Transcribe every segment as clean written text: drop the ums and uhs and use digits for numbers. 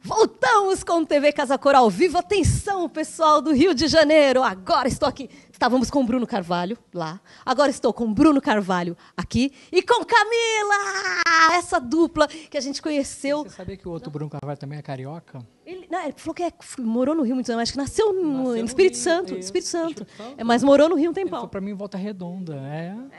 Voltamos com TV Casa Cor ao vivo. Atenção, pessoal do Rio de Janeiro. Agora estou aqui. Estávamos com o Bruno Carvalho lá. Agora estou com o Bruno Carvalho aqui. E com Camila! Essa dupla que a gente conheceu. Você sabia que o outro Bruno Carvalho também é carioca? Ele falou que morou no Rio muitos anos. Acho que nasceu no Espírito Rio, Santo. isso. Espírito Santo. Espírito Santo. Mas morou no Rio um Ele tempão. foi para mim em Volta Redonda.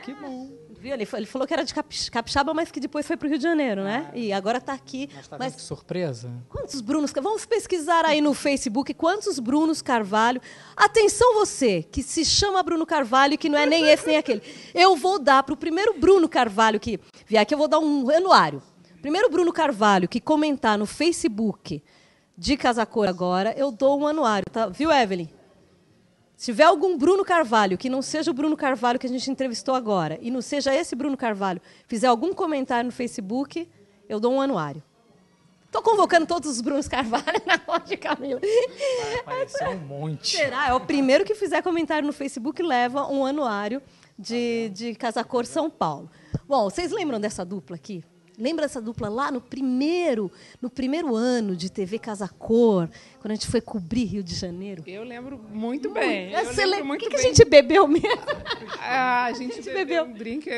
Que bom. Viu? Ele falou que era de Capixaba, mas que depois foi para o Rio de Janeiro, né? E agora está aqui. Mas tá vendo que surpresa? Quantos Brunos? Vamos pesquisar aí no Facebook quantos Brunos Carvalho. Atenção você, que se chama Bruno Carvalho e que não é nem esse nem aquele. Eu vou dar para o primeiro Bruno Carvalho que vier aqui, eu vou dar um anuário. Primeiro Bruno Carvalho que comentar no Facebook de Casa Cor agora, eu dou um anuário, tá? Viu, Evelyn? Se tiver algum Bruno Carvalho, que não seja o Bruno Carvalho que a gente entrevistou agora, e não seja esse Bruno Carvalho, fizer algum comentário no Facebook, eu dou um anuário. Estou convocando todos os Brunos Carvalho na loja, Camila. Vai aparecer um monte. Será? É o primeiro que fizer comentário no Facebook leva um anuário de Casa Cor São Paulo. Bom, vocês lembram dessa dupla aqui? Lembra dessa dupla lá no primeiro ano de TV Casa Cor, quando a gente foi cobrir Rio de Janeiro? Eu lembro muito bem. Você lembra? Muito O que a bem. gente bebeu mesmo? A gente bebeu. bebeu um drink.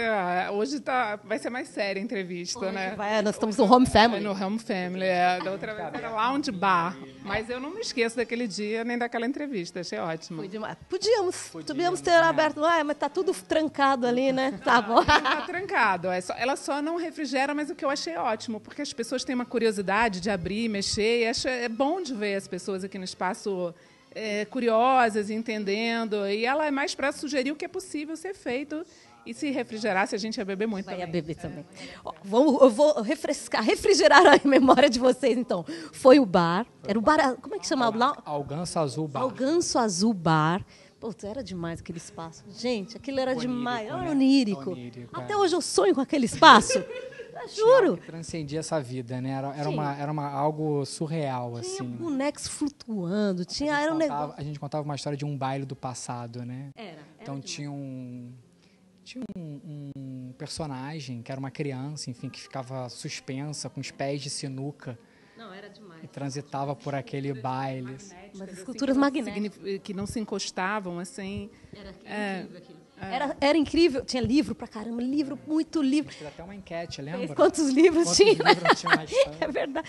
Hoje vai ser mais séria a entrevista, né? Nós estamos no Home Family. No Home Family. Da outra vez era Lounge Bar. Mas eu não me esqueço daquele dia nem daquela entrevista. Achei ótimo. Foi demais. Podíamos ter aberto. Mas tá tudo trancado ali, né? Tá bom. Não tá trancado. Ela só não refrigera, mas o que eu achei ótimo, porque as pessoas têm uma curiosidade de abrir, mexer, e é bom de ver as pessoas aqui no espaço curiosas, entendendo, e ela é mais para sugerir o que é possível ser feito, e se refrigerasse, a gente ia beber muito também. Ia beber também. Ó, eu vou refrigerar a memória de vocês, então. Foi o bar, era o bar, como é que chamava lá? Alganço Azul Bar. Alganço Azul Bar. Putz, era demais aquele espaço. Gente, aquilo era demais. Era né? onírico. Onírico, Até hoje eu sonho com aquele espaço. Juro. Que transcendia essa vida, né? Era algo surreal, Tinha assim. bonecos flutuando, era um negócio. A gente contava uma história de um baile do passado, né? Era Então tinha um personagem que era uma criança, enfim, que ficava suspensa com os pés de sinuca. Não, era demais. E transitava por aquele baile. Umas esculturas magnéticas. Que não se encostavam, assim. Era incrível aquilo. Era incrível. Tinha livro pra caramba, muito livro. Fez até uma enquete, lembra? Quantos livros tinha? Livros tinha mais É verdade.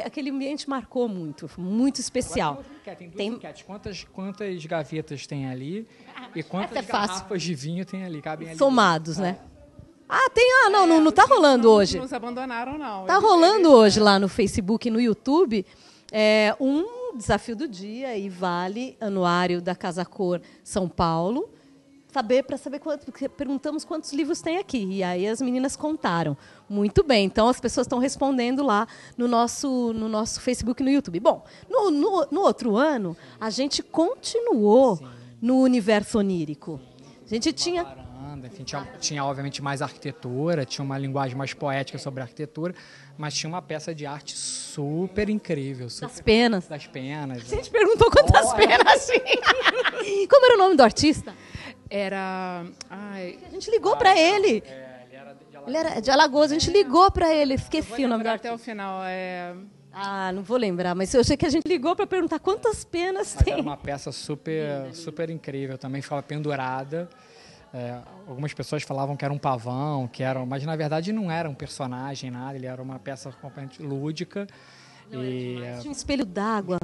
Aquele ambiente marcou muito, foi muito especial. Tem duas enquetes. Quantas gavetas tem ali e quantas garrafas de vinho tem ali? Cabem ali. Somados, né? Não tá rolando hoje. Não nos abandonaram, não. Tá rolando hoje lá no Facebook e no YouTube um desafio do dia e vale anuário da Casa Cor São Paulo. Para saber porque perguntamos quantos livros tem aqui. E aí as meninas contaram. Muito bem. Então as pessoas estão respondendo lá no nosso Facebook e no YouTube. Bom, no outro ano, a gente continuou no universo onírico. A gente tinha. Enfim, tinha, obviamente, mais arquitetura, tinha uma linguagem mais poética sobre a arquitetura, mas tinha uma peça de arte super incrível. Das penas. Das penas. A gente perguntou quantas penas tinha. Como era o nome do artista? Era... A gente ligou para ele. Ele era de Alagoas. A gente ligou para ele. Esqueci o nome do artista. Até o final. Não vou lembrar, mas eu sei que a gente ligou para perguntar quantas penas tem. Era uma peça super incrível, também ficava pendurada. Algumas pessoas falavam que era um pavão, mas na verdade não era um personagem, nada, ele era uma peça completamente lúdica. Tinha um espelho d'água.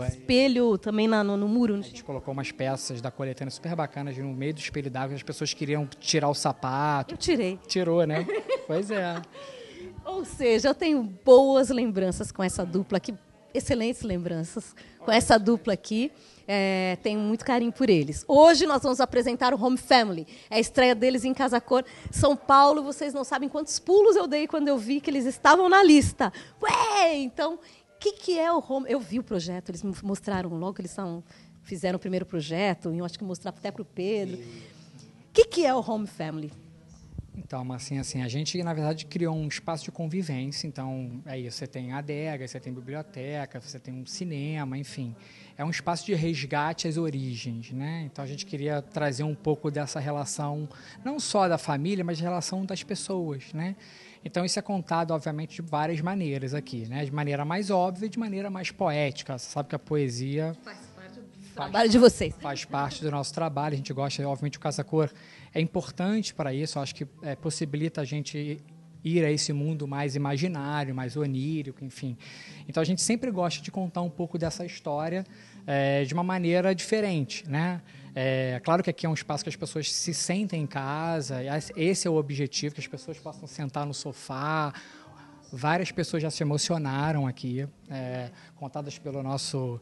Espelho também no muro. A gente colocou umas peças da coletânea super bacanas no meio do espelho d'água, as pessoas queriam tirar o sapato. Eu tirei. Tirou, né? Pois é. Ou seja, eu tenho boas lembranças com essa dupla aqui, excelentes lembranças com essa dupla aqui. Tenho muito carinho por eles. Hoje nós vamos apresentar o Home Family. É a estreia deles em Casa Cor, São Paulo. Vocês não sabem quantos pulos eu dei quando eu vi que eles estavam na lista. Ué! Então, o que é o Home? Eu vi o projeto, eles me mostraram logo que eles fizeram o primeiro projeto, e eu acho que mostraram até para o Pedro. O que é o Home Family? Então, assim, a gente, na verdade, criou um espaço de convivência. Então, é isso, você tem adega, você tem biblioteca, você tem um cinema, enfim. É um espaço de resgate às origens, né? Então, a gente queria trazer um pouco dessa relação, não só da família, mas da relação das pessoas, né? Então, isso é contado, obviamente, de várias maneiras aqui, né? De maneira mais óbvia e de maneira mais poética. Você sabe que a poesia Trabalho de vocês. faz parte do nosso trabalho. A gente gosta, obviamente, o Casa Cor é importante para isso. Eu acho que possibilita a gente ir a esse mundo mais imaginário, mais onírico, enfim. Então, a gente sempre gosta de contar um pouco dessa história de uma maneira diferente, né? Claro que aqui é um espaço que as pessoas se sentem em casa, esse é o objetivo, que as pessoas possam sentar no sofá. Várias pessoas já se emocionaram aqui, contadas pelo nosso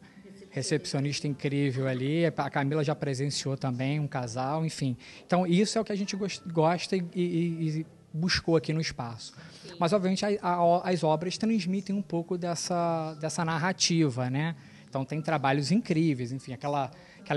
recepcionista incrível ali, a Camila já presenciou também um casal, enfim. Então, isso é o que a gente gosta e buscou aqui no espaço. Mas, obviamente, as obras transmitem um pouco dessa narrativa, né? Então, tem trabalhos incríveis, enfim, aquela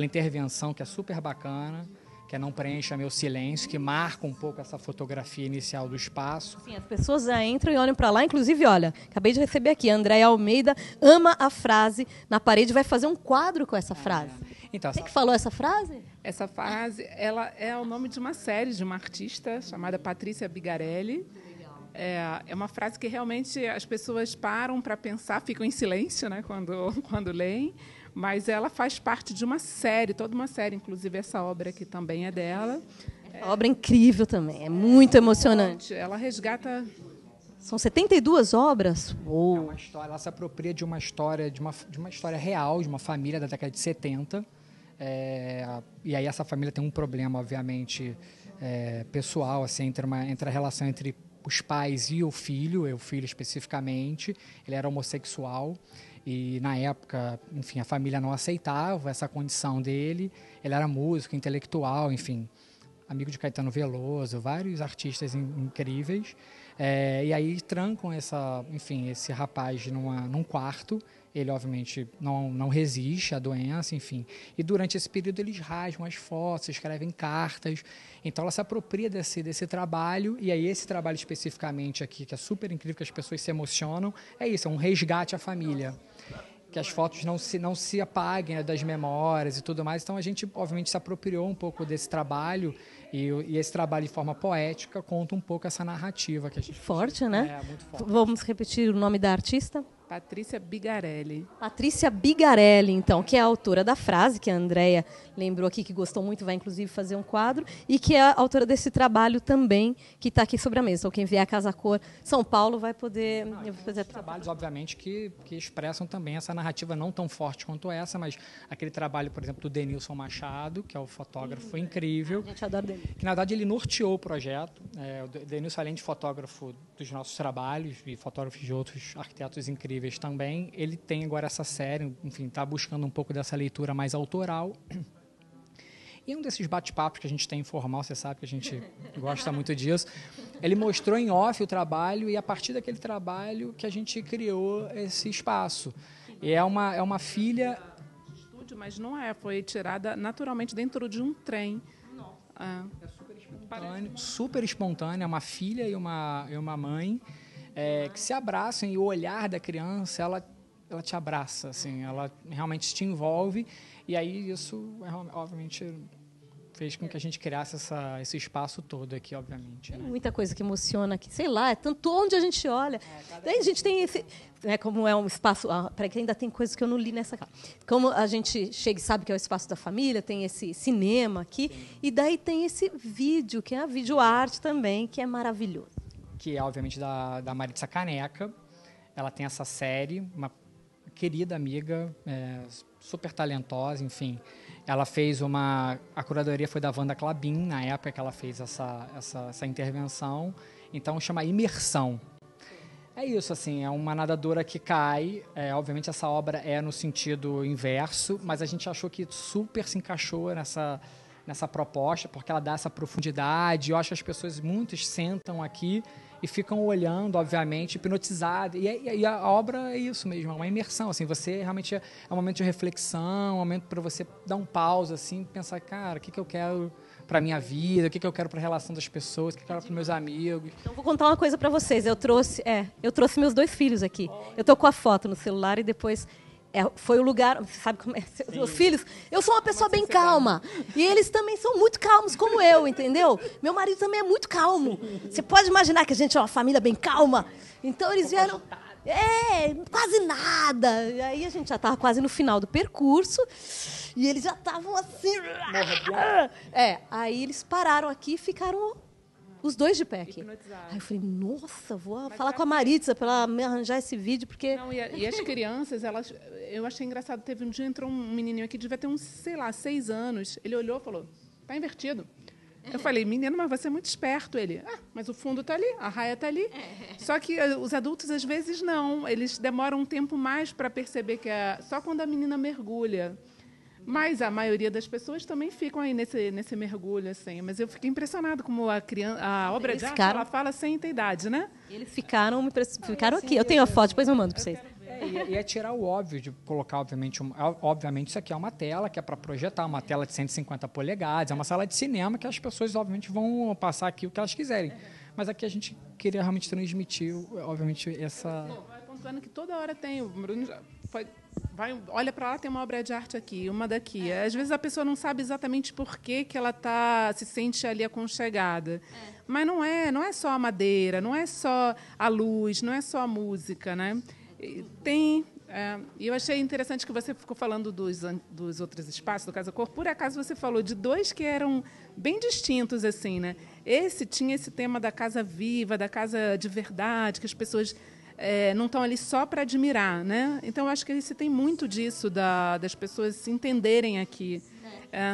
intervenção que é super bacana, que Não Preencha Meu Silêncio, que marca um pouco essa fotografia inicial do espaço. Sim, as pessoas já entram e olham para lá. Inclusive, olha, acabei de receber aqui, a Andréia Almeida ama a frase na parede, vai fazer um quadro com essa frase. Então, Quem que falou essa frase? Essa frase, ela é o nome de uma série de uma artista chamada Patrícia Bigarelli. É uma frase que realmente as pessoas param para pensar, ficam em silêncio, né, quando leem, mas ela faz parte de uma série, toda uma série, inclusive essa obra aqui também é dela. A obra é incrível também, é muito emocionante. Ela resgata... São 72 obras? É uma história, ela se apropria de uma história, de uma história real, de uma família da década de 70. E aí essa família tem um problema, obviamente, pessoal, assim, entre a relação entre os pais e o filho especificamente. Ele era homossexual e, na época, enfim, a família não aceitava essa condição dele. Ele era músico, intelectual, enfim, amigo de Caetano Veloso, vários artistas incríveis. E aí trancam esse rapaz num quarto. Ele, obviamente, não resiste à doença, enfim. E durante esse período eles rasgam as fotos, escrevem cartas. Então ela se apropria desse trabalho. E aí esse trabalho especificamente aqui, que é super incrível, que as pessoas se emocionam, é isso, é um resgate à família. Que as fotos não se apaguem, né, das memórias e tudo mais. Então a gente, obviamente, se apropriou um pouco desse trabalho. E esse trabalho, de forma poética, conta um pouco essa narrativa. Que a gente forte, né? Muito forte. Vamos repetir o nome da artista? Patrícia Bigarelli. Patrícia Bigarelli, então, que é a autora da frase, que a Andréia lembrou aqui, que gostou muito, vai inclusive fazer um quadro, e que é a autora desse trabalho também, que está aqui sobre a mesa. Então, quem vier a Casa Cor São Paulo vai poder fazer trabalhos, obviamente, que expressam também essa narrativa não tão forte quanto essa, mas aquele trabalho, por exemplo, do Denilson Machado, que é o fotógrafo incrível. A gente adora Denilson. Que, na verdade, ele norteou o projeto. O Denilson, além de fotógrafo dos nossos trabalhos e fotógrafo de outros arquitetos incríveis também, ele tem agora essa série, enfim, está buscando um pouco dessa leitura mais autoral. E um desses bate-papos que a gente tem informal, você sabe que a gente gosta muito disso, ele mostrou em off o trabalho e a partir daquele trabalho que a gente criou esse espaço. E é uma filha... Estúdio, mas não foi tirada naturalmente dentro de um trem. Super espontânea, uma filha e uma mãe que se abraçam, e o olhar da criança, ela te abraça, assim, ela realmente te envolve, e aí isso, obviamente, fez com que a gente criasse esse espaço todo aqui, obviamente. Né? Muita coisa que emociona aqui, sei lá, é tanto onde a gente olha. Daí a gente tem esse... como é um espaço... Peraí, que ainda tem coisas que eu não li nessa casa. Como a gente chega e sabe que é o espaço da família, tem esse cinema aqui, e daí tem esse vídeo, que é a videoarte também, que é maravilhoso. Que é, obviamente, da Maritza Caneca. Ela tem essa série, uma querida amiga, super talentosa, enfim. Ela fez a curadoria foi da Wanda Clabin, na época que ela fez essa intervenção. Então, chama Imersão. É isso, assim, é uma nadadora que cai. Obviamente, essa obra é no sentido inverso, mas a gente achou que super se encaixou nessa proposta, porque ela dá essa profundidade. Eu acho que as pessoas, muitos, sentam aqui e ficam olhando, obviamente, hipnotizados. E a obra é isso mesmo, é uma imersão. Assim, você realmente é um momento de reflexão, um momento para você dar um pause, assim, pensar, cara, o que eu quero para a minha vida, o que eu quero para a relação das pessoas, o que eu quero para os meus amigos. Então, vou contar uma coisa para vocês. Eu trouxe meus 2 filhos aqui. Eu estou com a foto no celular e depois foi o lugar... Você sabe como é? Os filhos... Eu sou uma pessoa bem calma. E eles também são muito calmos, como eu, entendeu? Meu marido também é muito calmo. Você pode imaginar que a gente é uma família bem calma. Então, eles vieram... quase nada. E aí, a gente já estava quase no final do percurso. E eles já estavam assim... Aí, eles pararam aqui e ficaram... Os dois de pé aqui. Aí eu falei, nossa, vou falar com a Maritza para ela me arranjar esse vídeo, porque... Não, e as crianças, elas... Eu achei engraçado, teve um dia, entrou um menininho aqui, devia ter uns, 6 anos. Ele olhou e falou, tá invertido. Eu falei, menino, mas você é muito esperto. Ele, mas o fundo está ali, a raia está ali. Só que os adultos, às vezes, não. Eles demoram um tempo mais para perceber que só quando a menina mergulha. Mas a maioria das pessoas também ficam aí nesse mergulho, assim. Mas eu fiquei impressionado como a obra de arte, ela fala sem ter idade, né? Eles ficaram aqui. Eu tenho a foto, depois eu mando para vocês. E é tirar o óbvio de colocar, obviamente, isso aqui é uma tela que é para projetar, uma tela de 150 polegadas, é uma sala de cinema que as pessoas, obviamente, vão passar aqui o que elas quiserem. Mas aqui a gente queria realmente transmitir, obviamente, essa... Vai pontuando que toda hora tem, o Bruno já olha para lá, tem uma obra de arte aqui, uma daqui. Às vezes a pessoa não sabe exatamente por que ela se sente ali aconchegada. Mas não é só a madeira, não é só a luz, não é só a música, né? E eu achei interessante que você ficou falando dos outros espaços do Casa Cor. Por acaso você falou de 2 que eram bem distintos, assim, né? Esse tinha esse tema da casa viva, da casa de verdade, que as pessoas não estão ali só para admirar, né? Então, eu acho que esse tem muito disso, das pessoas se entenderem aqui.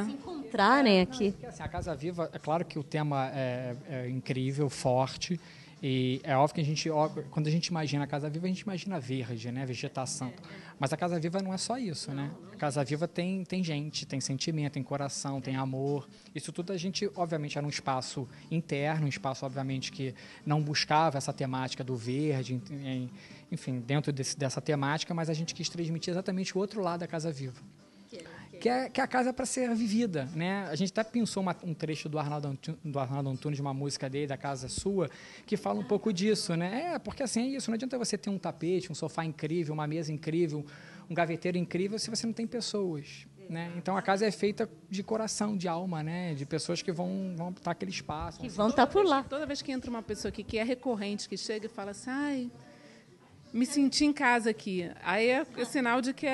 Se encontrarem aqui. Assim, a Casa Viva, é claro que o tema é incrível, forte, e é óbvio que quando a gente imagina a Casa Viva, a gente imagina verde, né, vegetação. Mas a Casa Viva não é só isso, né? A Casa Viva tem gente, tem sentimento, tem coração, tem amor. Isso tudo a gente, obviamente, era um espaço interno, um espaço, obviamente, que não buscava essa temática do verde, enfim, dentro dessa temática, mas a gente quis transmitir exatamente o outro lado da Casa Viva. Que é a casa para ser vivida, né? A gente até pensou um trecho do Arnaldo Antunes, de uma música dele, da Casa Sua, que fala um pouco disso, né? Porque assim é isso, não adianta você ter um tapete, um sofá incrível, uma mesa incrível, um gaveteiro incrível, se você não tem pessoas, né? Então a casa é feita de coração, de alma, né? De pessoas que vão estar aquele espaço. Que vão estar por lá. Toda vez que entra uma pessoa aqui que é recorrente, que chega e fala assim, me senti em casa aqui. Aí é sinal de que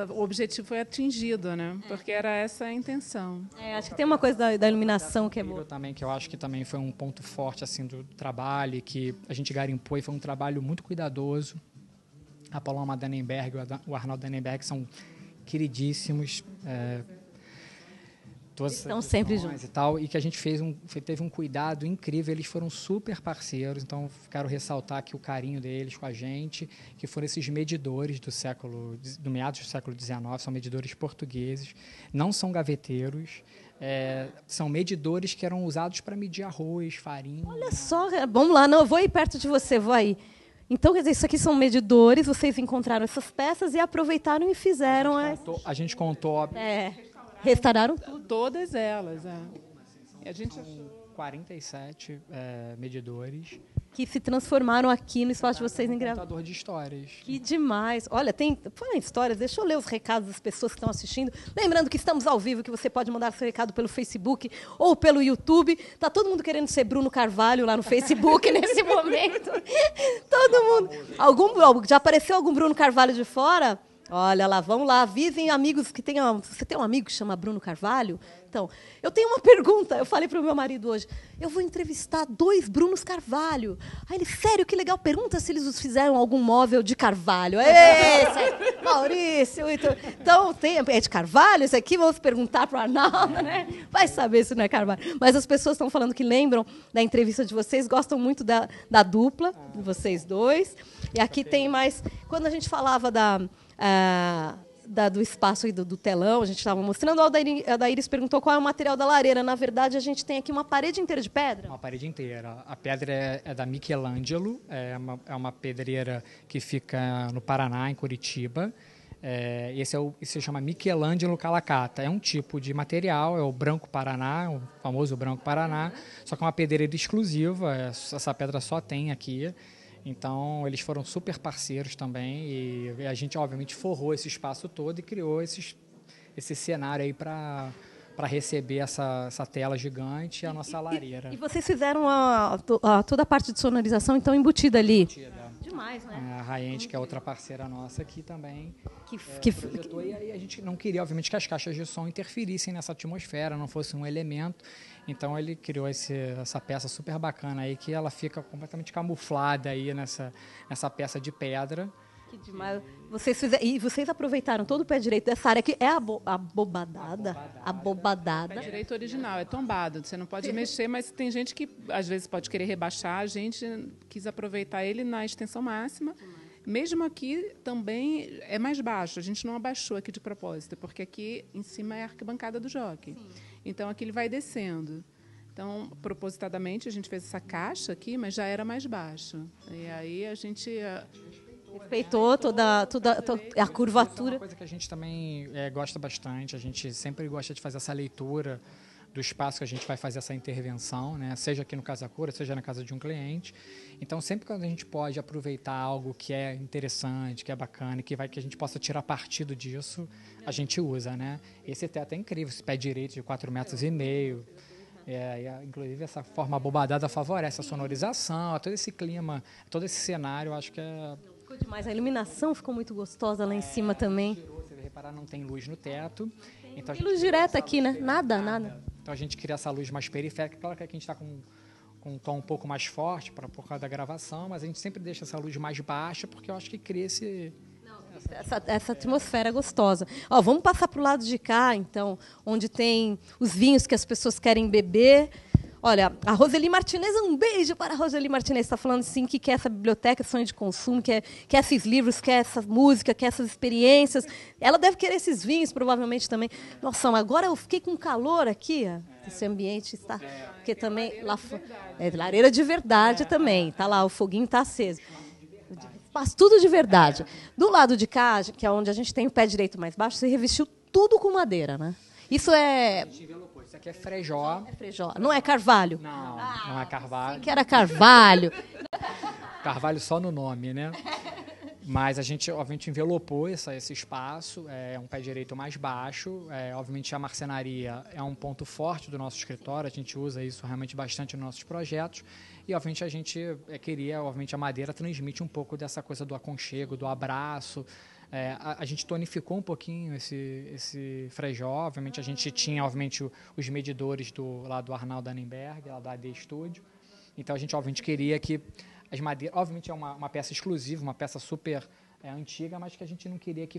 o objetivo foi atingido, né? Porque era essa a intenção. Acho que tem uma coisa da iluminação que é boa. Também, que eu acho que também foi um ponto forte assim, do trabalho, que a gente garimpou, e foi um trabalho muito cuidadoso. A Paloma Dannenberg e o Arnaldo Dannenberg são queridíssimos. Estão sempre juntos. E tal, e que a gente teve um cuidado incrível, eles foram super parceiros, então quero ressaltar aqui o carinho deles com a gente, que foram esses medidores do meados do século XIX, são medidores portugueses, não são gaveteiros, são medidores que eram usados para medir arroz, farinha. Olha só, vamos lá, eu vou ir perto de você, vou aí. Então, quer dizer, isso aqui são medidores, vocês encontraram essas peças e aproveitaram e fizeram... A gente contou... Restauraram tudo. Todas elas. E a gente achou 47 medidores. Que se transformaram aqui no espaço de vocês em Gravataí. Contador de histórias. Que demais. Olha, falando em histórias, deixa eu ler os recados das pessoas que estão assistindo. Lembrando que estamos ao vivo, que você pode mandar seu recado pelo Facebook ou pelo YouTube. Está todo mundo querendo ser Bruno Carvalho lá no Facebook nesse momento. Todo mundo. Já apareceu algum Bruno Carvalho de fora? Olha lá, vamos lá, avisem amigos que tenham... Você tem um amigo que chama Bruno Carvalho? Então, eu tenho uma pergunta, eu falei para o meu marido hoje, eu vou entrevistar 2 Brunos Carvalho. Aí ele, sério, que legal, pergunta se eles fizeram algum móvel de Carvalho. Maurício, então é de Carvalho isso aqui? Vamos perguntar para o Arnaldo, né? Vai saber se não é Carvalho. Mas as pessoas estão falando que lembram da entrevista de vocês, gostam muito da dupla, de vocês 2. E aqui tem mais... Quando a gente falava do espaço e do telão, a gente estava mostrando, a Daíris perguntou qual é o material da lareira. Na verdade, a gente tem aqui uma parede inteira de pedra. Uma parede inteira. A pedra é da Michelangelo, é uma pedreira que fica no Paraná, em Curitiba. Esse se chama Michelangelo Calacata. É um tipo de material, é o branco Paraná, o famoso branco Paraná, só que é uma pedreira exclusiva, essa pedra só tem aqui. Então, eles foram super parceiros também e a gente, obviamente, forrou esse espaço todo e criou esse cenário aí para receber essa tela gigante e a nossa lareira. E vocês fizeram toda a parte de sonorização, então, embutida ali? Demais, né? A Raente, que é outra parceira nossa aqui também, que projetou. E aí a gente não queria, obviamente, que as caixas de som interferissem nessa atmosfera, não fosse um elemento. Então ele criou essa peça super bacana aí, que ela fica completamente camuflada aí nessa peça de pedra. Que demais. Vocês aproveitaram todo o pé direito dessa área que é a bobadada. O pé direito original, é tombado. Você não pode mexer, mas tem gente que às vezes pode querer rebaixar. A gente quis aproveitar ele na extensão máxima. Mesmo aqui também é mais baixo. A gente não abaixou aqui de propósito, porque aqui em cima é a arquibancada do jockey. Então aqui ele vai descendo. Então, propositadamente, a gente fez essa caixa aqui, mas já era mais baixo. E aí a gente respeitou toda a curvatura. É uma coisa que a gente também gosta bastante. A gente sempre gosta de fazer essa leitura do espaço que a gente vai fazer essa intervenção, né? Seja aqui no Casa Cura, seja na casa de um cliente. Então, sempre quando a gente pode aproveitar algo que é interessante, que é bacana, que a gente possa tirar partido disso, a gente usa, né? Esse teto é incrível, esse pé direito de 4,5 metros. Inclusive, essa forma abobadada favorece a sonorização, todo esse clima, todo esse cenário, acho que é... Ficou demais. A iluminação ficou muito gostosa lá em cima também. Você vai reparar, não tem luz no teto. Então, tem luz direta aqui, né? Nada. Então a gente cria essa luz mais periférica. Claro que aqui a gente está com um tom um pouco mais forte por causa da gravação, mas a gente sempre deixa essa luz mais baixa, porque eu acho que cria essa atmosfera gostosa. Vamos passar para o lado de cá, então, onde tem os vinhos que as pessoas querem beber. Olha, a Roseli Martinez, um beijo para a Roseli Martinez, está falando assim que quer essa biblioteca, sonho de consumo, quer esses livros, quer essa música, quer essas experiências. Ela deve querer esses vinhos, provavelmente também. Nossa, mas agora eu fiquei com calor aqui, esse ambiente está... Porque também lá é lareira de verdade também, tá lá, o foguinho está aceso. Faz tudo de verdade. Do lado de cá, que é onde a gente tem o pé direito mais baixo, você revestiu tudo com madeira, né? Isso é... Isso aqui é frejó. É frejó. Não é carvalho? Não é carvalho. Que era carvalho. Carvalho só no nome, né? Mas a gente, obviamente, envelopou esse espaço, é um pé direito mais baixo. Obviamente, a marcenaria é um ponto forte do nosso escritório, a gente usa isso realmente bastante nos nossos projetos. E, obviamente, a gente queria, obviamente, a madeira transmite um pouco dessa coisa do aconchego, do abraço. A gente tonificou um pouquinho esse frejó. Obviamente, a gente tinha, obviamente, os medidores lá do Arnaldo Annenberg, lá da AD Studio. Então, a gente, obviamente, queria que as madeiras... Obviamente, é uma peça exclusiva, uma peça super antiga, mas que a gente não queria que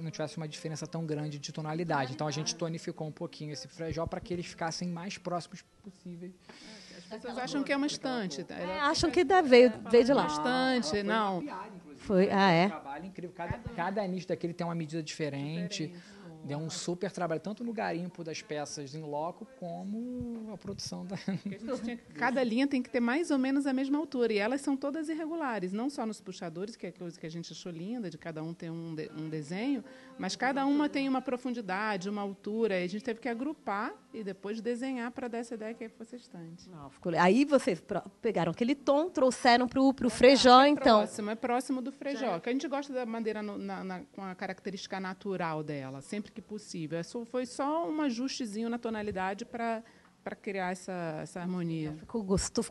não tivesse uma diferença tão grande de tonalidade. Então, a gente tonificou um pouquinho esse frejó para que eles ficassem mais próximos possíveis. As pessoas acham que é uma estante. Acham que veio de lá. Uma estante, não. Foi, é. Um trabalho incrível. Cada nicho daquele tem uma medida diferente. Deu um super trabalho, tanto no garimpo das peças em loco, como a produção da... Cada linha tem que ter mais ou menos a mesma altura, e elas são todas irregulares, não só nos puxadores, que é a coisa que a gente achou linda, de cada um ter um desenho, mas cada uma tem uma profundidade, uma altura, e a gente teve que agrupar e depois desenhar para dar essa ideia que fosse estante. Aí vocês pegaram aquele tom, trouxeram para o frejó, então. É próximo do frejó, que a gente gosta da madeira com a característica natural dela, sempre que possível. Foi só um ajustezinho na tonalidade para criar essa harmonia. Ficou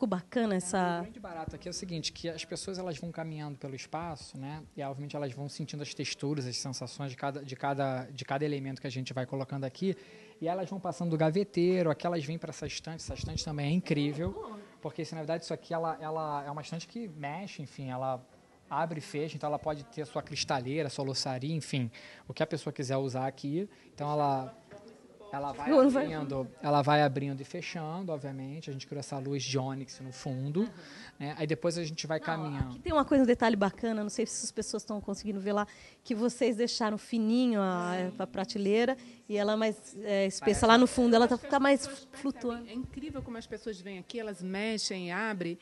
bacana essa... O grande barato aqui é o seguinte, que as pessoas elas vão caminhando pelo espaço, né? E obviamente elas vão sentindo as texturas, as sensações de cada elemento que a gente vai colocando aqui, e elas vão passando do gaveteiro, aqui elas vêm para essa estante também é incrível, porque na verdade isso aqui ela é uma estante que mexe, enfim, ela abre e fecha, então ela pode ter a sua cristaleira, a sua louçaria, enfim, o que a pessoa quiser usar aqui. Então ela vai abrindo e fechando, obviamente. A gente criou essa luz de ônix no fundo, né? Aí depois a gente vai caminhando. Aqui tem um detalhe bacana, não sei se as pessoas estão conseguindo ver lá, que vocês deixaram fininho a prateleira e ela mais espessa lá no fundo, ela fica mais flutuando. É incrível como as pessoas vêm aqui, elas mexem, abrem,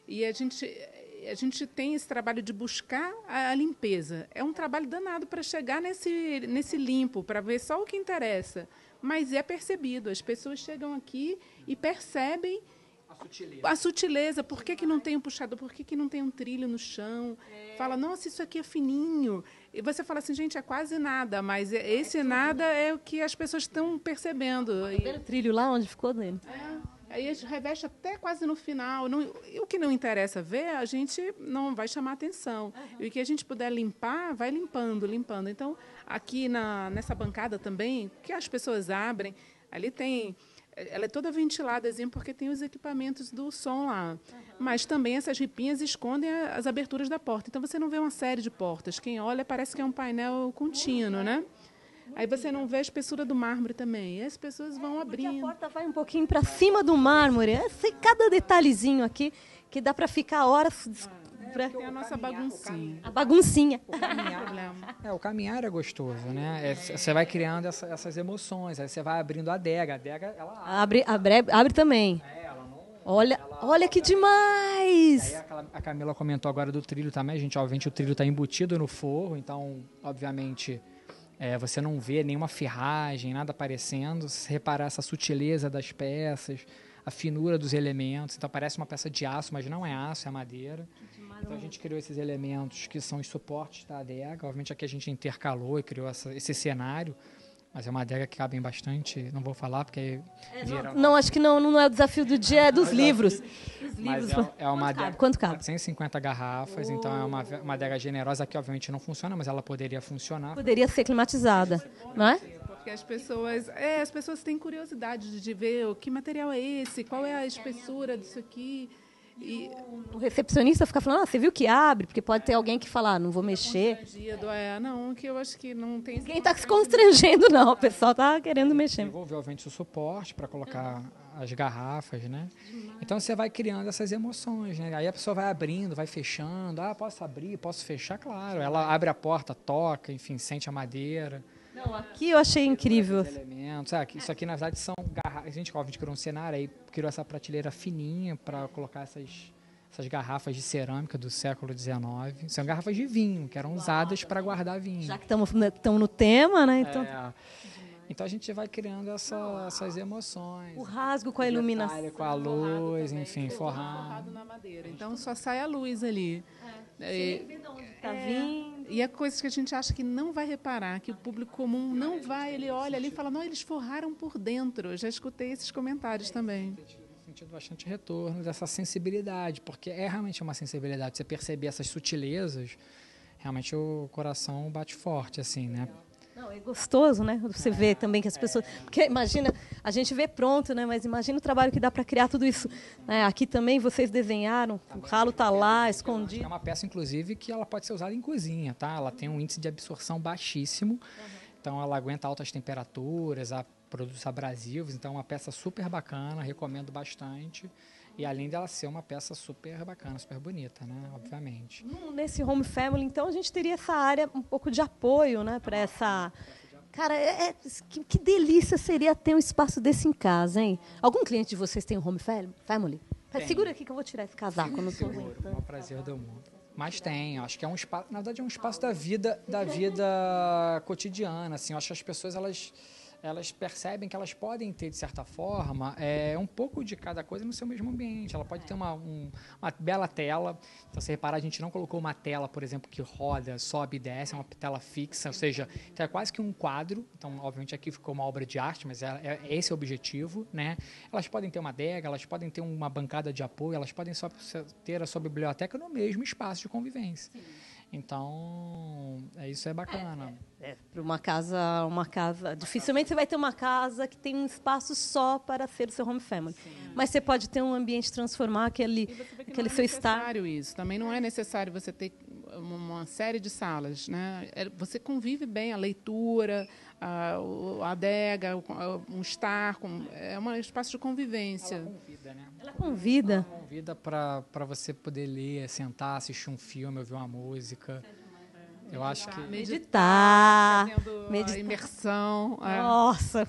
e a gente tem esse trabalho de buscar a limpeza. É um trabalho danado para chegar nesse limpo, para ver só o que interessa. Mas é percebido. As pessoas chegam aqui e percebem A sutileza, por que não tem um puxador, por que não tem um trilho no chão? Fala, nossa, isso aqui é fininho. E você fala assim, gente, é quase nada, mas esse nada é o que as pessoas estão percebendo. Tá vendo o trilho lá onde ficou dele? Aí a gente reveste até quase no final. E o que não interessa ver, a gente não vai chamar atenção. E o que a gente puder limpar, vai limpando, limpando. Então, aqui nessa bancada também, que as pessoas abrem, ali tem... Ela é toda ventilada, porque tem os equipamentos do som lá. Mas também essas ripinhas escondem as aberturas da porta. Então, você não vê uma série de portas. Quem olha, parece que é um painel contínuo, né? Aí você não vê a espessura do mármore também. E as pessoas vão abrindo. A porta vai um pouquinho para cima do mármore. Cada detalhezinho aqui que dá para ficar horas... Tem a nossa baguncinha. A baguncinha. O caminhar é gostoso, né? Você vai criando essas emoções, aí você vai abrindo a adega. A adega, ela abre também. Olha que demais! Aí a Camila comentou agora do trilho também. Obviamente, o trilho está embutido no forro, então, obviamente, você não vê nenhuma ferragem, nada aparecendo. Se reparar essa sutileza das peças, a finura dos elementos. Então, parece uma peça de aço, mas não é aço, é madeira. Então, a gente criou esses elementos que são os suportes da adega. Obviamente, aqui a gente intercalou e criou esse cenário. Mas é uma adega que cabem bastante, não vou falar, porque... Não, acho que não é o desafio do dia, é dos livros. Mas é uma adega... Quanto cabe? 450 garrafas, então é uma adega generosa que, obviamente, não funciona, mas ela poderia funcionar. Poderia ser climatizada, não é? Porque as pessoas têm curiosidade de ver que material é esse, qual é a espessura disso aqui. E o recepcionista fica falando, você viu que abre? Porque pode ter alguém que fala, não vou mexer. Não, que eu acho que não tem... Ninguém está se constrangendo, não. O pessoal está querendo mexer. Desenvolveu, obviamente, o suporte para colocar as garrafas, né? Então, você vai criando essas emoções, né? Aí a pessoa vai abrindo, vai fechando. Posso abrir, posso fechar? Claro. Ela abre a porta, toca, enfim, sente a madeira. Não, aqui eu achei incrível. Elementos. Isso aqui, na verdade, são garrafas. A gente criou um cenário, aí criou essa prateleira fininha para colocar essas garrafas de cerâmica do século XIX. São garrafas de vinho, que eram usadas para guardar vinho. Já que estamos no tema, né? Então, a gente vai criando essas emoções. O rasgo com a iluminação. Com a luz, enfim, forrado na madeira. Então, só sai a luz ali. Sem ver de onde está vindo. E é coisa que a gente acha que não vai reparar, que o público comum não vai, ele olha ali e fala, não, eles forraram por dentro. Eu já escutei esses comentários também. Sentido bastante retorno dessa sensibilidade, porque é realmente uma sensibilidade. Você perceber essas sutilezas, realmente o coração bate forte, assim, né? Não, é gostoso, né? Você vê também que as pessoas... Porque imagina, a gente vê pronto, né? Mas imagina o trabalho que dá para criar tudo isso. Aqui também vocês desenharam, o ralo está lá, escondido. É uma peça, inclusive, que ela pode ser usada em cozinha, tá? Ela tem um índice de absorção baixíssimo, então ela aguenta altas temperaturas, produtos abrasivos, então é uma peça super bacana, recomendo bastante. E além dela ser uma peça super bacana, super bonita, né? Obviamente. Nesse home family, então, a gente teria essa área um pouco de apoio, né? Para essa... Cara, que delícia seria ter um espaço desse em casa, hein? Algum cliente de vocês tem um home family? Segura aqui que eu vou tirar esse casaco. Eu não estou aguentando. É um prazer do mundo. Mas tem, acho que é um espaço... Na verdade, é um espaço da vida cotidiana, assim. Eu acho que as pessoas, elas percebem que elas podem ter, de certa forma, um pouco de cada coisa no seu mesmo ambiente. Ela pode ter uma bela tela. Então, se reparar, a gente não colocou uma tela, por exemplo, que roda, sobe e desce, é uma tela fixa, ou seja, então é quase que um quadro. Então, obviamente, aqui ficou uma obra de arte, mas esse é o objetivo, né? Elas podem ter uma adega, elas podem ter uma bancada de apoio, elas podem só ter a sua biblioteca no mesmo espaço de convivência. Sim. Então, isso é bacana. Para uma casa... Dificilmente você vai ter uma casa que tem um espaço só para ser o seu home family. Sim. Mas você pode ter um ambiente, transformar aquele seu estar. Isso. Também não é necessário você ter uma série de salas, né? Você convive bem, a leitura, a adega, um estar, é um espaço de convivência. Ela convida, né? Ela convida. Ela convida para você poder ler, sentar, assistir um filme, ouvir uma música. Eu acho que... Meditar. A imersão. Nossa,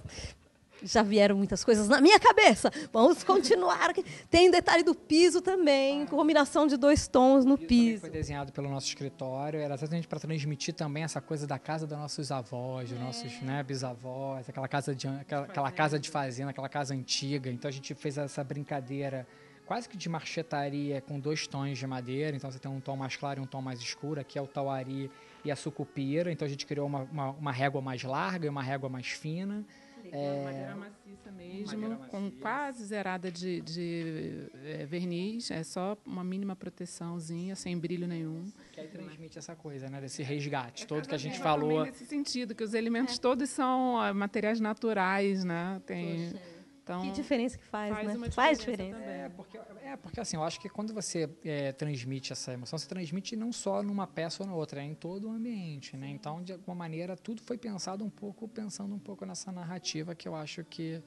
já vieram muitas coisas na minha cabeça. Vamos continuar. Tem detalhe do piso também, combinação de 2 tons no piso. Foi desenhado pelo nosso escritório, era exatamente para transmitir também essa coisa da casa dos nossos avós, dos nossos bisavós, aquela casa de fazenda, aquela casa antiga. Então a gente fez essa brincadeira quase que de marchetaria com 2 tons de madeira. Então, você tem um tom mais claro e um tom mais escuro. Aqui é o tauari e a sucupira. Então, a gente criou uma régua mais larga e uma régua mais fina. Madeira maciça mesmo, com quase zerada de verniz. É só uma mínima proteçãozinha, sem brilho nenhum. Que aí transmite essa coisa, né? Desse resgate todo que a gente falou. Também nesse sentido, que os elementos todos são materiais naturais, né? Tem... Então, que diferença que faz, né? Faz diferença. Porque assim, eu acho que quando você transmite essa emoção, você transmite não só numa peça ou na outra, é em todo o ambiente, né? Então, de alguma maneira, tudo foi pensando um pouco nessa narrativa que eu acho que,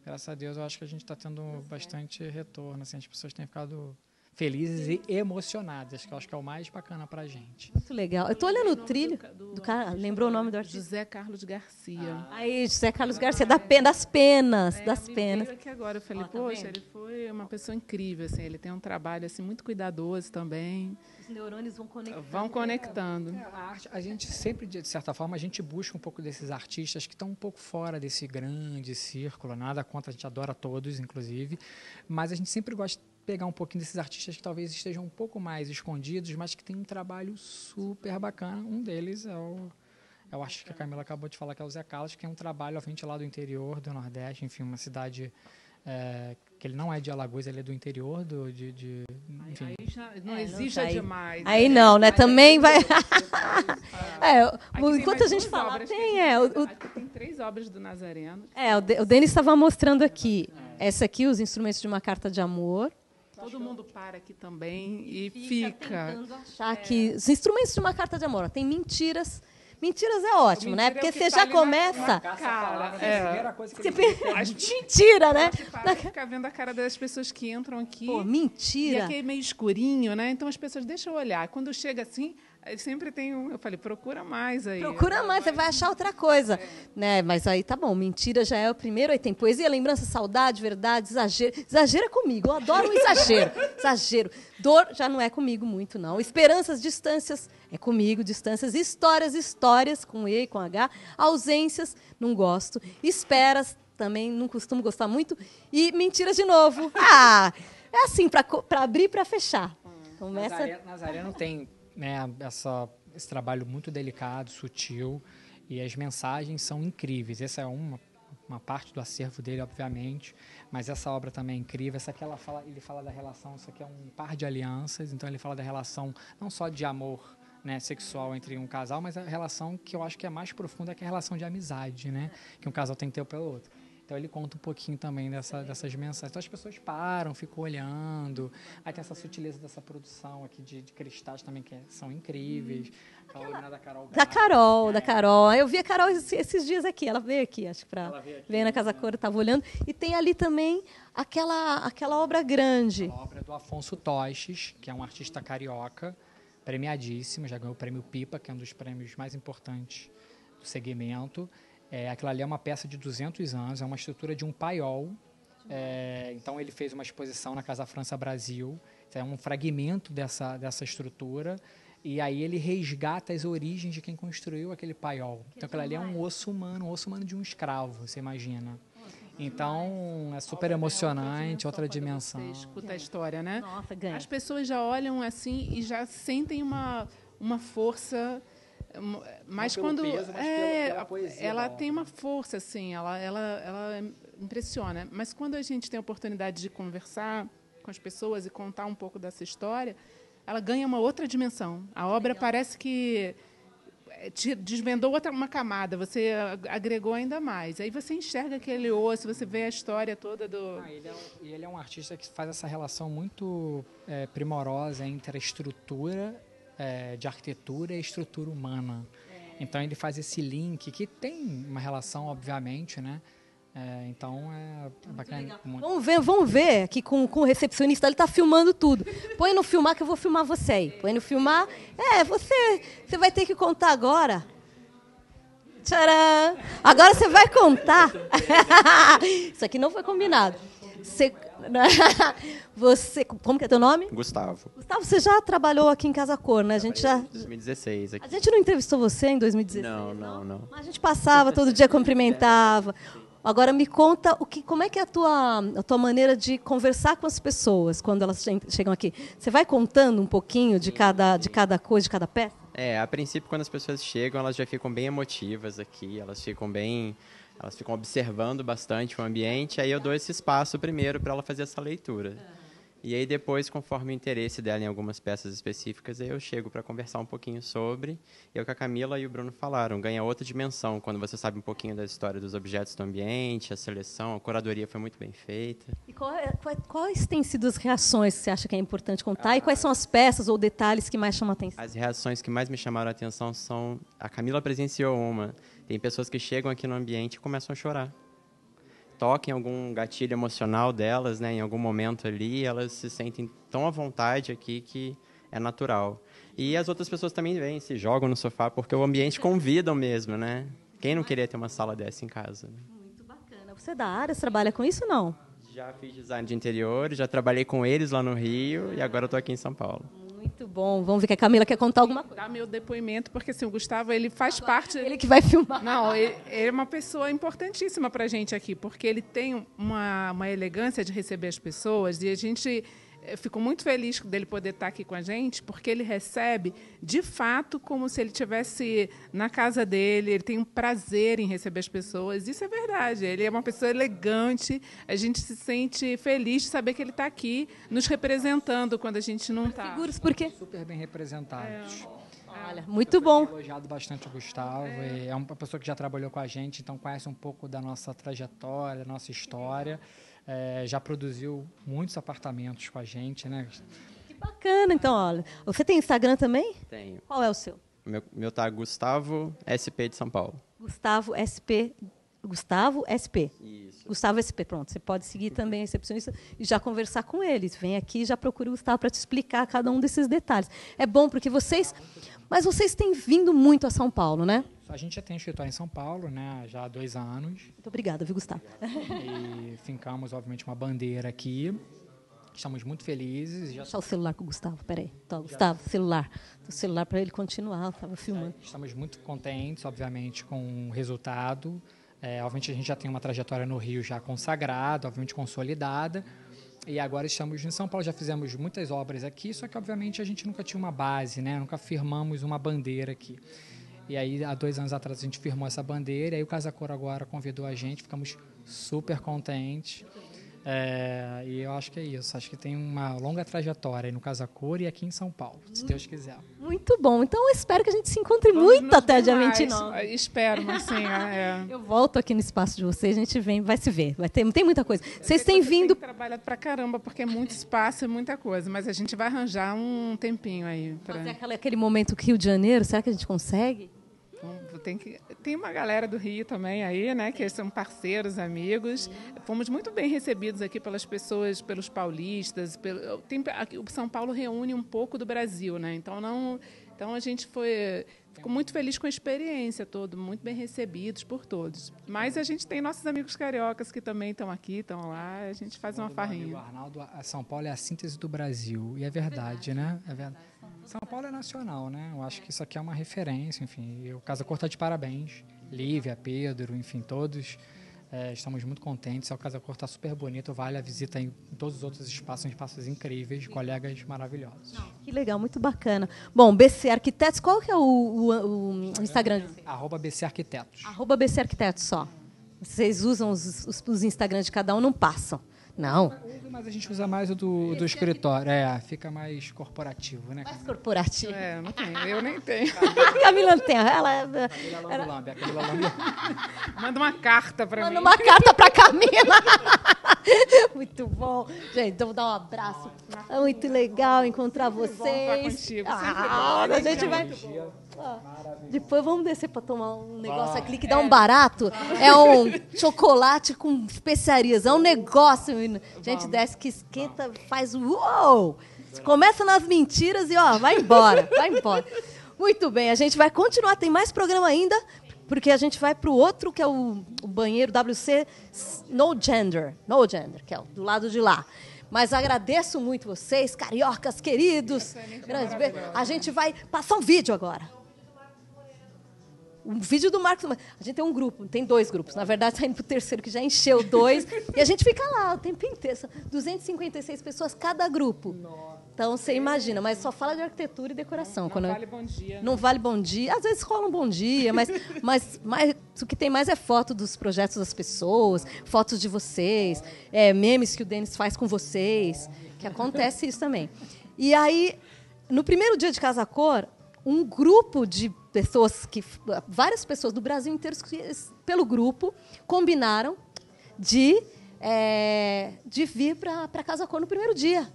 graças a Deus, eu acho que a gente está tendo bastante retorno, assim, as pessoas têm ficado felizes e emocionadas, que eu acho que é o mais bacana pra gente. Muito legal. Eu tô olhando o trilho do cara, lembrou o nome do artista? José Carlos Garcia. Aí, José Carlos Garcia, das penas. Me veio aqui agora, eu falei, poxa, ele foi uma pessoa incrível, assim, ele tem um trabalho assim muito cuidadoso também. Os neurônios vão conectando. A arte, a gente sempre, de certa forma, a gente busca um pouco desses artistas que estão um pouco fora desse grande círculo, nada contra, a gente adora todos, inclusive, mas a gente sempre gosta de pegar um pouquinho desses artistas que talvez estejam um pouco mais escondidos, mas que tem um trabalho super bacana. Um deles é o artista que a Camila acabou de falar, que é o Zé Carlos, que é um trabalho, obviamente, lá do interior do Nordeste, enfim, uma cidade que ele não é de Alagoas, ele é do interior enfim. Aí já não exige demais. Aí não, né? Também vai... enquanto a gente fala, tem 3 obras do Nazareno. O Denis estava mostrando aqui. Essa aqui, os instrumentos de uma carta de amor. Todo mundo para aqui também e fica tentando achar que os instrumentos de uma carta de amor. Tem mentiras. Mentiras é ótimo, né? Porque você já começa... Mentira, né? Ficar vendo a cara das pessoas que entram aqui. Pô, mentira. E aqui é meio escurinho, né? Então as pessoas deixam eu olhar. Quando chega assim, sempre tem eu falei, procura mais aí. Procura mais, você vai achar outra coisa. Né? Mas aí tá bom, mentira já é o primeiro. Aí tem poesia, lembrança, saudade, verdade, exagero. Exagero é comigo, eu adoro o exagero. Exagero. Dor já não é comigo muito, não. Esperanças, distâncias é comigo, distâncias. Histórias, com E e com H. Ausências, não gosto. Esperas, também não costumo gostar muito. E mentiras de novo. É assim, para abrir e para fechar. Começa... Nazareno tem... né, esse trabalho muito delicado, sutil, e as mensagens são incríveis. Essa é uma parte do acervo dele, obviamente, mas essa obra também é incrível. Essa aqui ele fala da relação, isso aqui é um par de alianças, então ele fala da relação não só de amor, né, sexual entre um casal, mas a relação que eu acho que é mais profunda, que é a relação de amizade, né, que um casal tem que ter pelo outro. Então, ele conta um pouquinho também dessas mensagens. Então, as pessoas param, ficam olhando. Aí tem essa sutileza dessa produção aqui de cristais também, que são incríveis. Da Carol. Da Carol. Eu vi a Carol esses dias aqui. Ela veio aqui, acho que veio na Casa Cor, estava olhando. E tem ali também aquela obra grande. A obra do Afonso Toches, que é um artista carioca, premiadíssimo, já ganhou o prêmio Pipa, que é um dos prêmios mais importantes do segmento. Aquilo ali é uma peça de 200 anos, é uma estrutura de um paiol. Então, ele fez uma exposição na Casa França Brasil. É um fragmento dessa estrutura. E aí ele resgata as origens de quem construiu aquele paiol. Então, aquilo ali é um osso humano de um escravo, você imagina. Então, é super emocionante, outra dimensão. Você escuta a história, né? Nossa, ganha. As pessoas já olham assim e já sentem uma força... Mas quando peso, mas pela poesia ela tem uma força assim, ela impressiona. Mas quando a gente tem a oportunidade de conversar com as pessoas e contar um pouco dessa história, ela ganha uma outra dimensão. A obra parece que te desvendou uma camada, você agregou ainda mais. Aí você enxerga aquele osso, você vê a história toda do... Ele é um artista que faz essa relação muito primorosa entre a estrutura de arquitetura e estrutura humana. Então, ele faz esse link, que tem uma relação, obviamente, né? Então, é bacana. Vamos ver aqui com o recepcionista, ele está filmando tudo. Põe no filmar que eu vou filmar você aí. Põe no filmar. Você vai ter que contar agora. Tcharam! Agora você vai contar. Isso aqui não foi combinado. Como que é teu nome? Gustavo. Gustavo, você já trabalhou aqui em Casa Cor, né? Em 2016 aqui. A gente não entrevistou você em 2016? Não. A gente passava todo dia, cumprimentava. Agora me conta como é que é a tua maneira de conversar com as pessoas quando elas chegam aqui. Você vai contando um pouquinho de cada coisa, de cada peça? A princípio, quando as pessoas chegam, elas já ficam bem emotivas aqui, elas ficam observando bastante o ambiente, aí eu dou esse espaço primeiro para ela fazer essa leitura. E aí depois, conforme o interesse dela em algumas peças específicas, aí eu chego para conversar um pouquinho sobre. E é o que a Camila e o Bruno falaram, ganha outra dimensão quando você sabe um pouquinho da história dos objetos do ambiente, a seleção, a curadoria foi muito bem feita. E quais têm sido as reações que você acha que é importante contar? E quais são as peças ou detalhes que mais chamam a atenção? As reações que mais me chamaram a atenção são... A Camila presenciou uma. Tem pessoas que chegam aqui no ambiente e começam a chorar. Toquem algum gatilho emocional delas, né, em algum momento ali, elas se sentem tão à vontade aqui que é natural. E as outras pessoas também vêm, se jogam no sofá, porque o ambiente convida mesmo, né? Quem não queria ter uma sala dessa em casa? Né? Muito bacana. Você é da área, você trabalha com isso ou não? Já fiz design de interiores, já trabalhei com eles lá no Rio e agora estou aqui em São Paulo. Muito bom. Vamos ver que a Camila quer contar alguma coisa. Dá meu depoimento, porque assim, o Gustavo ele faz parte... Ele que vai filmar. Não, ele é uma pessoa importantíssima para a gente aqui, porque ele tem uma elegância de receber as pessoas e a gente... Fico muito feliz dele poder estar aqui com a gente, porque ele recebe, de fato, como se ele estivesse na casa dele. Ele tem um prazer em receber as pessoas. Isso é verdade. Ele é uma pessoa elegante. A gente se sente feliz de saber que ele está aqui nos representando quando a gente não está. Seguros por quê? Super bem representados. Olha, muito bom. Tenho elogiado bastante o Gustavo. É uma pessoa que já trabalhou com a gente, então conhece um pouco da nossa trajetória, da nossa história. Já produziu muitos apartamentos com a gente, né? Que bacana. Então, olha, você tem Instagram também? Tenho. Qual é o seu? Meu tá Gustavo SP de São Paulo. Gustavo SP. Gustavo SP. Isso. Gustavo SP, pronto. Você pode seguir também a recepcionista e já conversar com eles. Vem aqui e já procura o Gustavo para te explicar cada um desses detalhes. É bom porque vocês têm vindo muito a São Paulo, né? A gente já tem escritório em São Paulo, né, já há 2 anos. Muito obrigada, viu, Gustavo? E fincamos, obviamente, uma bandeira aqui. Estamos muito felizes. Vou deixar o celular com o Gustavo, peraí. Então, Gustavo, celular. O celular para ele continuar, eu estava filmando. Estamos muito contentes, obviamente, com o resultado. Obviamente, a gente já tem uma trajetória no Rio já consagrada, obviamente consolidada. E agora estamos em São Paulo, já fizemos muitas obras aqui, só que, obviamente, a gente nunca tinha uma base, né? Nunca firmamos uma bandeira aqui. E aí, há 2 anos atrás, a gente firmou essa bandeira, e aí o Casa Cor agora convidou a gente, ficamos super contentes. E eu acho que é isso. Acho que tem uma longa trajetória aí no Casa Cor e aqui em São Paulo, se Deus quiser. Muito bom. Então, eu espero que a gente se encontre muito até dia 29. Espero, mas sim. Eu volto aqui no espaço de vocês, a gente vem, vai se ver. Tem muita coisa. Vocês têm vindo... Tem trabalhado pra caramba, porque é muito espaço e muita coisa. Mas a gente vai arranjar um tempinho aí. Fazer aquele momento Rio de Janeiro, será que a gente consegue? Tem uma galera do Rio também aí, né, que são parceiros, amigos. Fomos muito bem recebidos aqui pelas pessoas, pelos paulistas. O São Paulo reúne um pouco do Brasil, né? Então a gente ficou muito feliz com a experiência toda, muito bem recebidos por todos. Mas a gente tem nossos amigos cariocas que também estão aqui, estão lá, a gente faz uma farrinha. Arnaldo, São Paulo é a síntese do Brasil, e é verdade, né? É verdade. São Paulo é nacional, né? Eu acho que isso aqui é uma referência, enfim. O Casa Cor está de parabéns. Lívia, Pedro, enfim, todos. Estamos muito contentes. O Casa Cor está super bonito. Vale a visita em todos os outros espaços, são espaços incríveis, colegas maravilhosos. Que legal, muito bacana. Bom, BC Arquitetos, qual que é o Instagram de vocês? @BC Arquitetos. @BC Arquitetos só. Vocês usam os Instagrams de cada um, não passam. Não. Mas a gente usa mais o do escritório. Fica mais corporativo, né? Mais corporativo. Não tem, eu nem tenho. A Camila não tem. Camila Lambi. Manda uma carta para mim. Manda uma carta para Camila. Muito bom. Gente, então vou dar um abraço. É muito legal encontrar vocês. Bom estar contigo. A gente vai... Depois vamos descer para tomar um negócio aqui que dá um barato. É um chocolate com especiarias. É um negócio. Gente, desce que esquenta, faz uou! Começa nas mentiras e vai embora. Vai embora. Muito bem, a gente vai continuar. Tem mais programa ainda, porque a gente vai para o outro, que é o banheiro WC No Gender, que é do lado de lá. Mas agradeço muito vocês, cariocas queridos. Grande beijo. A gente vai passar um vídeo agora. Um vídeo do Marcos. A gente tem um grupo, tem 2 grupos. Na verdade, está indo para o terceiro, que já encheu 2. E a gente fica lá o tempo inteiro. 256 pessoas cada grupo. Então, você imagina, mas só fala de arquitetura e decoração. Não vale bom dia. Né? Não vale bom dia. Às vezes rola um bom dia, mas o que tem mais é foto dos projetos das pessoas, fotos de vocês, memes que o Denis faz com vocês, que acontece isso também. E aí, no primeiro dia de Casa Cor, um grupo de pessoas, várias pessoas do Brasil inteiro, pelo grupo, combinaram de vir para Casa Cor no primeiro dia.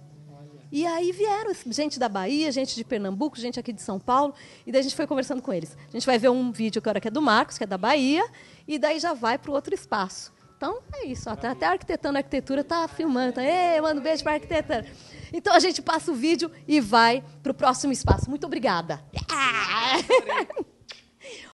E aí vieram gente da Bahia, gente de Pernambuco, gente aqui de São Paulo, e daí a gente foi conversando com eles. A gente vai ver um vídeo agora que é do Marcos, que é da Bahia, e daí já vai para o outro espaço. Então, é isso. Até a Arquitetando a Arquitetura está filmando. Manda um beijo para a Arquitetando. Então, a gente passa o vídeo e vai para o próximo espaço. Muito obrigada.